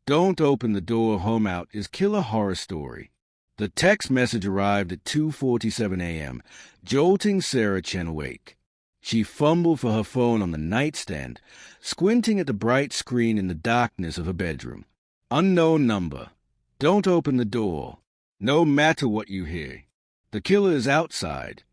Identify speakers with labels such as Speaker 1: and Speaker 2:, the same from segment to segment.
Speaker 1: Don't open the door, home out is killer horror story. The text message arrived at 2:47 a.m., jolting Sarah Chen awake. She fumbled for her phone on the nightstand, squinting at the bright screen in the darkness of her bedroom. Unknown number. Don't open the door. No matter what you hear. The killer is outside.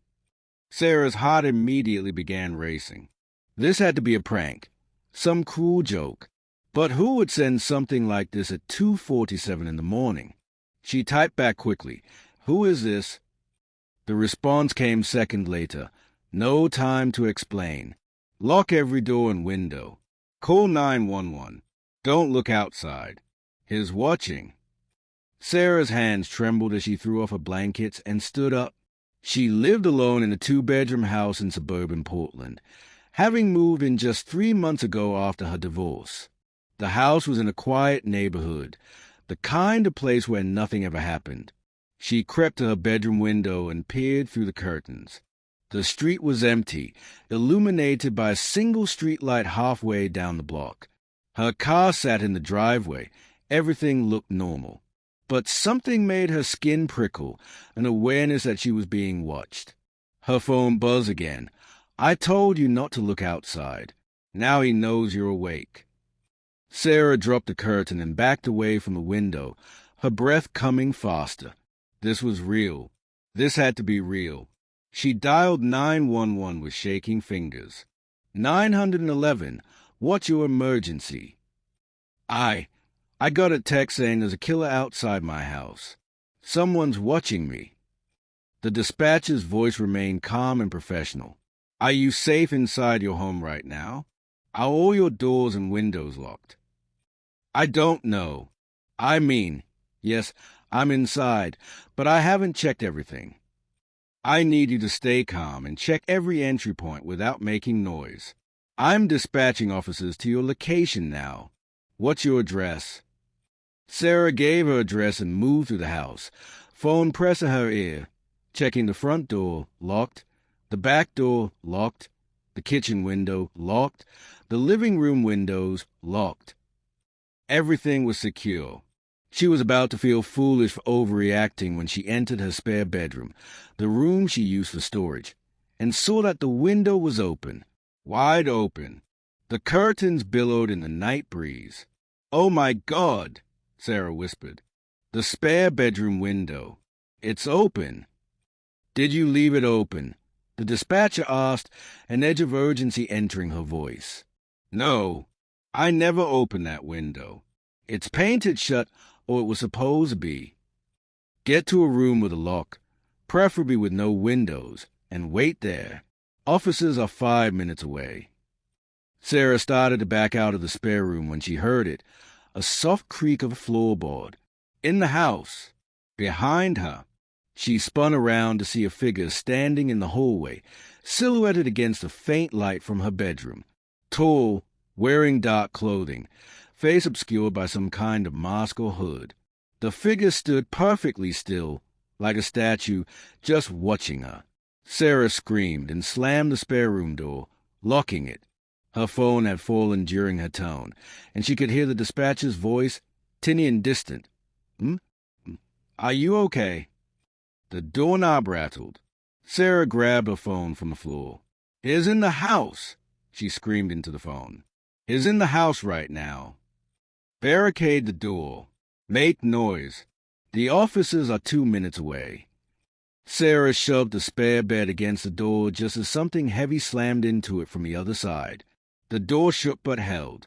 Speaker 1: Sarah's heart immediately began racing. This had to be a prank. Some cruel joke. But who would send something like this at 2:47 in the morning? She typed back quickly. Who is this? The response came second later. No time to explain. Lock every door and window. Call 911. Don't look outside. He's watching. Sarah's hands trembled as she threw off her blankets and stood up. She lived alone in a 2-bedroom house in suburban Portland, having moved in just 3 months ago after her divorce. The house was in a quiet neighborhood, the kind of place where nothing ever happened. She crept to her bedroom window and peered through the curtains. The street was empty, illuminated by a single street light halfway down the block. Her car sat in the driveway. Everything looked normal. But something made her skin prickle, an awareness that she was being watched. Her phone buzzed again. I told you not to look outside. Now he knows you're awake. Sarah dropped the curtain and backed away from the window, her breath coming faster. This was real. This had to be real. She dialed 911 with shaking fingers. 911, what's your emergency? I got a text saying there's a killer outside my house. Someone's watching me. The dispatcher's voice remained calm and professional. Are you safe inside your home right now? Are all your doors and windows locked? I don't know. I mean, yes, I'm inside, but I haven't checked everything. I need you to stay calm and check every entry point without making noise. I'm dispatching officers to your location now. What's your address? Sarah gave her address and moved through the house, phone pressed to her ear, checking the front door, locked, the back door, locked, the kitchen window, locked, the living room windows, locked. Everything was secure. She was about to feel foolish for overreacting when she entered her spare bedroom, the room she used for storage, and saw that the window was open, wide open. The curtains billowed in the night breeze. Oh my God, Sarah whispered. The spare bedroom window. It's open. Did you leave it open? The dispatcher asked, an edge of urgency entering her voice. No, I never opened that window. It's painted shut, or it was supposed to be. Get to a room with a lock, preferably with no windows, and wait there. Officers are 5 minutes away. Sarah started to back out of the spare room when she heard it, a soft creak of a floorboard. In the house, behind her. She spun around to see a figure standing in the hallway, silhouetted against the faint light from her bedroom. Tall, wearing dark clothing, face obscured by some kind of mask or hood. The figure stood perfectly still, like a statue, just watching her. Sarah screamed and slammed the spare room door, locking it. Her phone had fallen during her tone, and she could hear the dispatcher's voice, tinny and distant. Are you okay? The doorknob rattled. Sarah grabbed her phone from the floor. He's in the house, she screamed into the phone. He's in the house right now. Barricade the door. Make noise. The officers are 2 minutes away. Sarah shoved the spare bed against the door just as something heavy slammed into it from the other side. The door shook but held.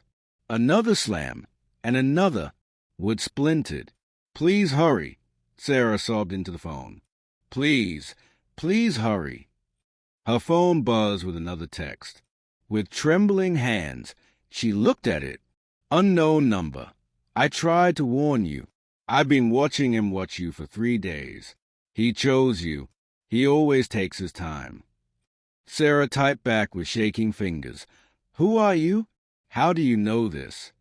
Speaker 1: Another slam, and another. Wood splintered. Please hurry, Sarah sobbed into the phone. Please hurry. Her phone buzzed with another text. With trembling hands, she looked at it. Unknown number. I tried to warn you. I've been watching him watch you for 3 days. He chose you. He always takes his time. Sarah typed back with shaking fingers. Who are you? How do you know this?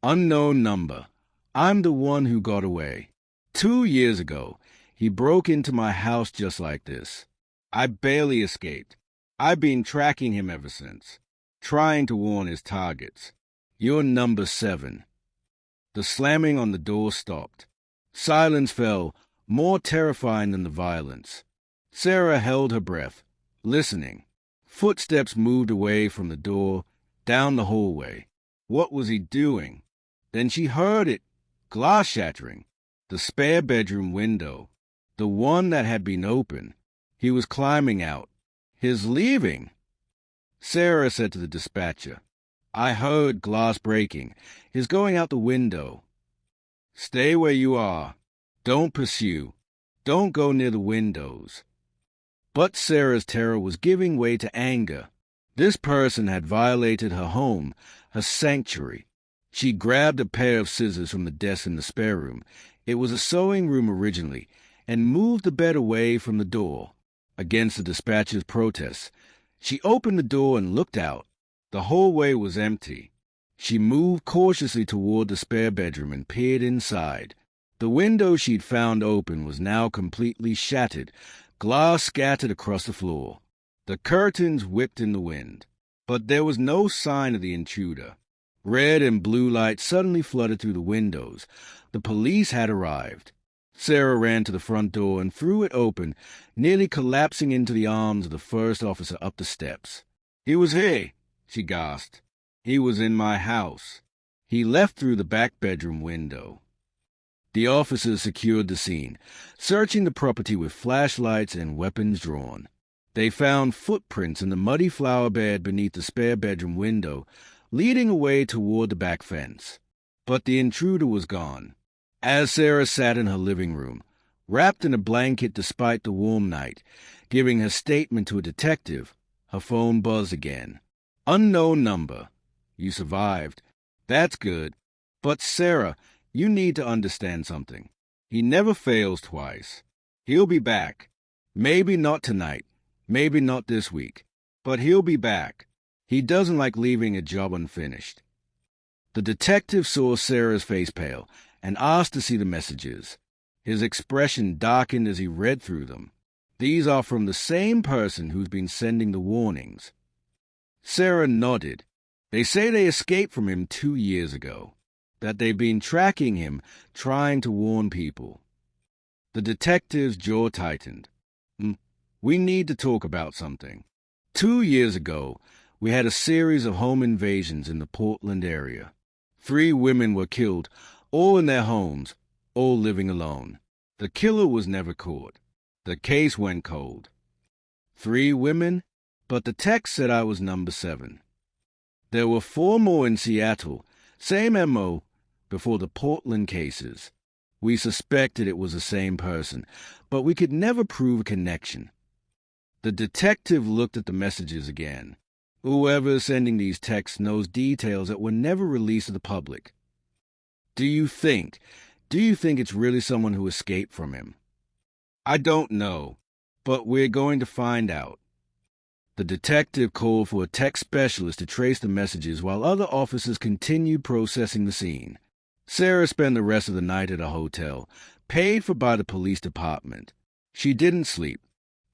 Speaker 1: Unknown number. I'm the one who got away. 2 years ago, he broke into my house just like this. I barely escaped. I've been tracking him ever since, trying to warn his targets. You're number 7. The slamming on the door stopped. Silence fell, more terrifying than the violence. Sarah held her breath, listening. Footsteps moved away from the door, down the hallway. What was he doing? Then she heard it. Glass shattering. The spare bedroom window. The one that had been open. He was climbing out. His leaving. Sarah said to the dispatcher, "I heard glass breaking. He's going out the window." "Stay where you are. Don't pursue. Don't go near the windows." But Sarah's terror was giving way to anger. This person had violated her home, her sanctuary. She grabbed a pair of scissors from the desk in the spare room. It was a sewing room originally, and moved the bed away from the door. Against the dispatcher's protests, she opened the door and looked out. The hallway was empty. She moved cautiously toward the spare bedroom and peered inside. The window she'd found open was now completely shattered, glass scattered across the floor. The curtains whipped in the wind. But there was no sign of the intruder. Red and blue light suddenly flooded through the windows. The police had arrived. Sarah ran to the front door and threw it open, nearly collapsing into the arms of the first officer up the steps. "He was here," she gasped. "He was in my house. He left through the back bedroom window." The officers secured the scene, searching the property with flashlights and weapons drawn. They found footprints in the muddy flower bed beneath the spare bedroom window, leading away toward the back fence. But the intruder was gone. As Sarah sat in her living room, wrapped in a blanket despite the warm night, giving her statement to a detective, her phone buzzed again. "Unknown number. You survived. That's good. But Sarah, you need to understand something. He never fails twice. He'll be back. Maybe not tonight. Maybe not this week. But he'll be back. He doesn't like leaving a job unfinished." The detective saw Sarah's face pale and asked to see the messages. His expression darkened as he read through them. "These are from the same person who's been sending the warnings." Sarah nodded. "They say they escaped from him 2 years ago. That they've been tracking him, trying to warn people." The detective's jaw tightened. "We need to talk about something. 2 years ago, we had a series of home invasions in the Portland area. 3 women were killed, all in their homes, all living alone. The killer was never caught. The case went cold. 3 women, but the text said I was number 7. There were 4 more in Seattle, same M.O., before the Portland cases. We suspected it was the same person, but we could never prove a connection." The detective looked at the messages again. "Whoever's sending these texts knows details that were never released to the public. Do you think it's really someone who escaped from him?" "I don't know, but we're going to find out." The detective called for a tech specialist to trace the messages while other officers continued processing the scene. Sarah spent the rest of the night at a hotel, paid for by the police department. She didn't sleep.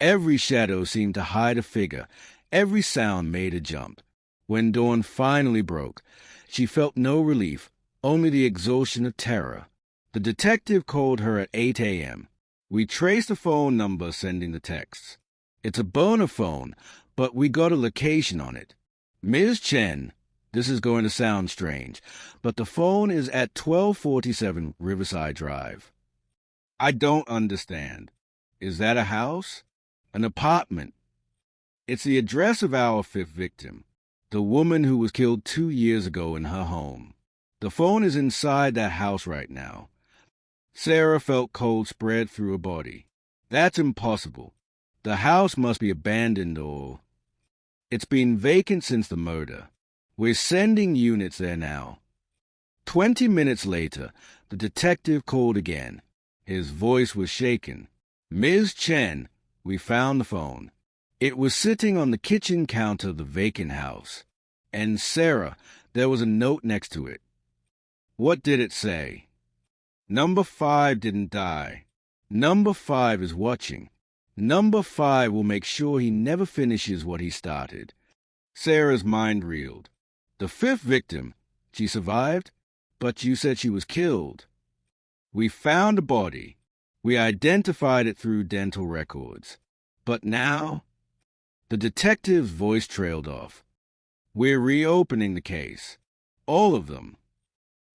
Speaker 1: Every shadow seemed to hide a figure. Every sound made a jump. When dawn finally broke, she felt no relief, only the exhaustion of terror. The detective called her at 8 a.m. "We traced the phone number sending the texts. It's a burner phone, but we got a location on it. Ms. Chen, this is going to sound strange, but the phone is at 1247 Riverside Drive." "I don't understand. Is that a house? An apartment?" "It's the address of our 5th victim, the woman who was killed 2 years ago in her home. The phone is inside that house right now." Sarah felt cold spread through her body. "That's impossible. The house must be abandoned or... It's been vacant since the murder. We're sending units there now." 20 minutes later, the detective called again. His voice was shaken. "Ms. Chen, we found the phone. It was sitting on the kitchen counter of the vacant house. And Sarah, there was a note next to it." "What did it say?" "Number 5 didn't die. Number 5 is watching. Number 5 will make sure he never finishes what he started." Sarah's mind reeled. The 5th victim, she survived? But you said she was killed. We found a body. We identified it through dental records. But now, the detective's voice trailed off. We're reopening the case. All of them.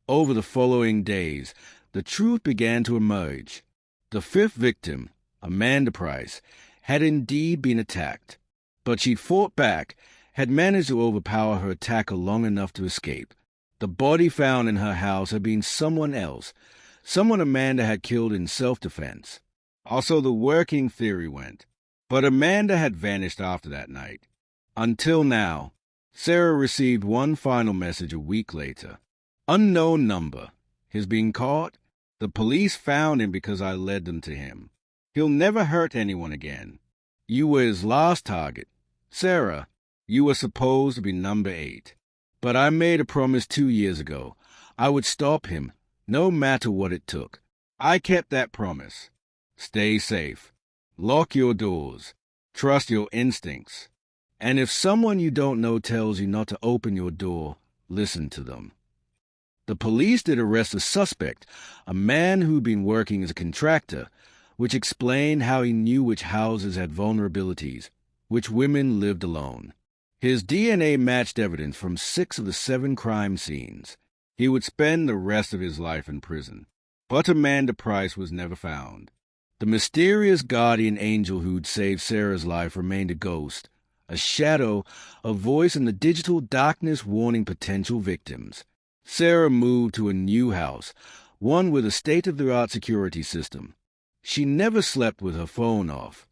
Speaker 1: Over the following days, the truth began to emerge. The fifth victim, Amanda Price, had indeed been attacked, but she'd fought back, had managed to overpower her attacker long enough to escape. The body found in her house had been someone else, someone Amanda had killed in self-defense. Also, the working theory went. But Amanda had vanished after that night. Until now, Sarah received one final message a week later. Unknown number. He's been caught. The police found him because I led them to him. He'll never hurt anyone again. You were his last target. Sarah, you were supposed to be number 8. But I made a promise 2 years ago. I would stop him, no matter what it took. I kept that promise. Stay safe. Lock your doors. Trust your instincts. And if someone you don't know tells you not to open your door, listen to them. The police did arrest a suspect, a man who'd been working as a contractor, which explained how he knew which houses had vulnerabilities, which women lived alone. His DNA matched evidence from 6 of the 7 crime scenes. He would spend the rest of his life in prison. But Amanda Price was never found. The mysterious guardian angel who'd saved Sarah's life remained a ghost, a shadow, a voice in the digital darkness warning potential victims. Sarah moved to a new house, one with a state-of-the-art security system. She never slept with her phone off.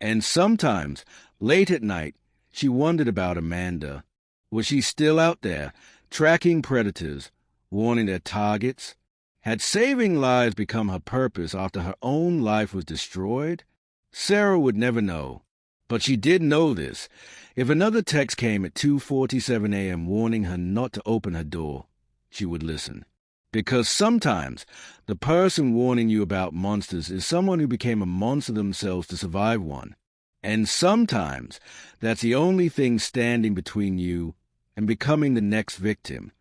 Speaker 1: And sometimes, late at night, she wondered about Amanda. Was she still out there, tracking predators, warning their targets? Had saving lives become her purpose after her own life was destroyed? Sarah would never know. But she did know this. If another text came at 2:47 a.m. warning her not to open her door, she would listen. Because sometimes the person warning you about monsters is someone who became a monster themselves to survive one. And sometimes that's the only thing standing between you and becoming the next victim.